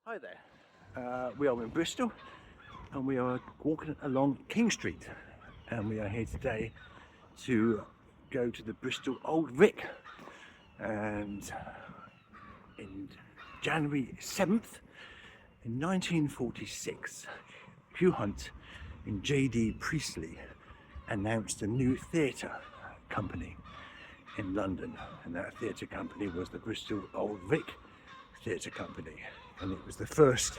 Hi there, we are in Bristol and we are walking along King Street, and we are here today to go to the Bristol Old Vic. And in January 7th in 1946, Hugh Hunt and J.D. Priestley announced a new theatre company in London, and that theatre company was the Bristol Old Vic Theatre Company, and it was the first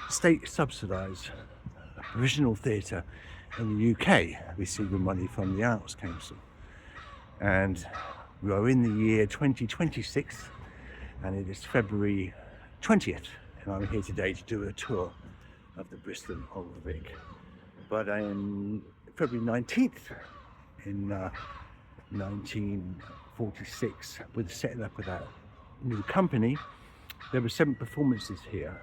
state subsidised original theatre in the UK, receiving money from the Arts Council. And we are in the year 2026, and it is February 20th, and I'm here today to do a tour of the Bristol Old Vic. But on February 19th in 1946, with the setting up of that new company, there were 7 performances here,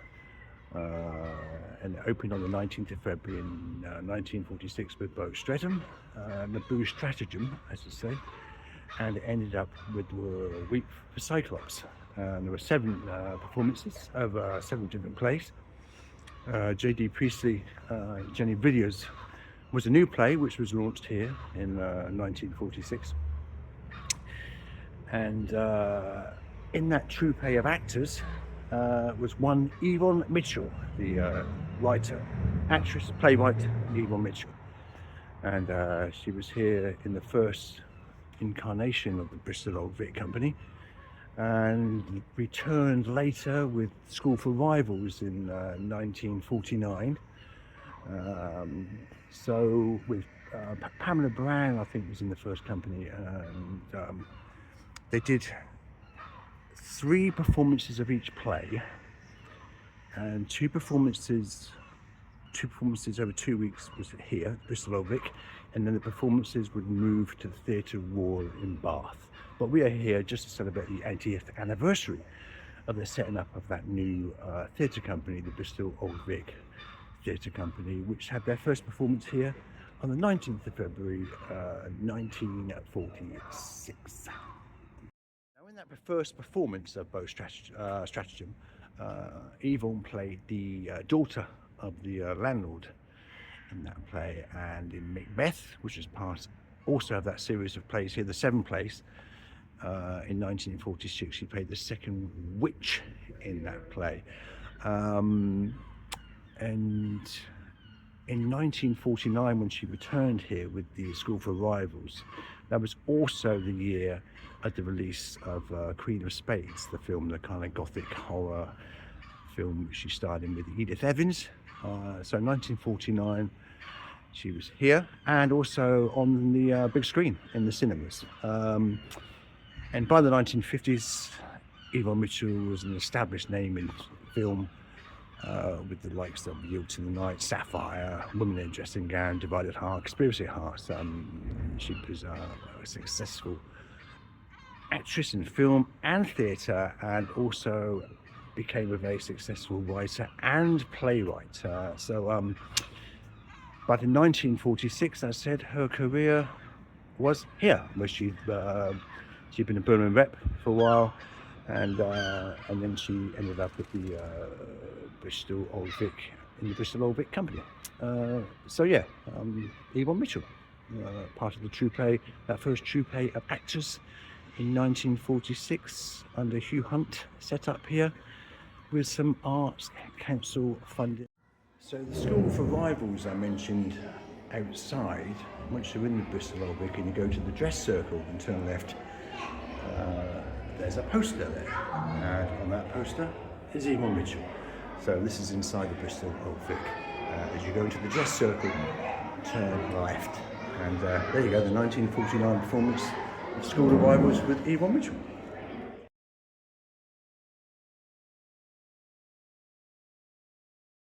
and it opened on the 19th of February in 1946 with Beaux Stratagem, the Beaux Stratagem, as I say, and it ended up with the Week for Cyclops. There were 7 performances over 7 different plays. J.D. Priestley, Jenny Villiers was a new play which was launched here in 1946, and in that troupe of actors was one Yvonne Mitchell, the writer, actress, playwright Yvonne Mitchell, and she was here in the first incarnation of the Bristol Old Vic Company, and returned later with School for Rivals in 1949. So with Pamela Brown, I think, was in the first company, and they did 3 performances of each play, and 2 performances over 2 weeks was here, Bristol Old Vic, and then the performances would move to the Theatre Royal in Bath. But we are here just to celebrate the 80th anniversary of the setting up of that new theatre company, the Bristol Old Vic Theatre Company, which had their first performance here on the 19th of February 1946. Now, in that first performance of Beaux Stratagem, Yvonne played the daughter of the landlord in that play, and in Macbeth, which is part also of that series of plays here, the 7 plays, in 1946 she played the second witch in that play. And in 1949, when she returned here with the School for Rivals, that was also the year of the release of Queen of Spades, the film, the kind of gothic horror film she starred in with Edith Evans. So 1949 she was here, and also on the big screen in the cinemas. And by the 1950s, Yvonne Mitchell was an established name in film, with the likes of Yield to the Night, Sapphire, Women in a Dressing Gown, Divided Heart, Conspiracy Hearts. She was a successful actress in film and theatre, and also became a very successful writer and playwright. But in 1946, as I said, her career was here, where she'd been a Birmingham rep for a while, and then she ended up with the Bristol Old Vic, in the Bristol Old Vic Company. Yvonne Mitchell, part of the troupe, that first troupe of actors in 1946 under Hugh Hunt, set up here with some Arts Council funding. So the School for Rivals I mentioned outside, once you're in the Bristol Old Vic and you go to the dress circle and turn left, there's a poster there, and on that poster is Yvonne Mitchell. So this is inside the Bristol Old Vic. As you go into the dress circle, turn left, and there you go, the 1949 performance of School of Rivals with Yvonne Mitchell.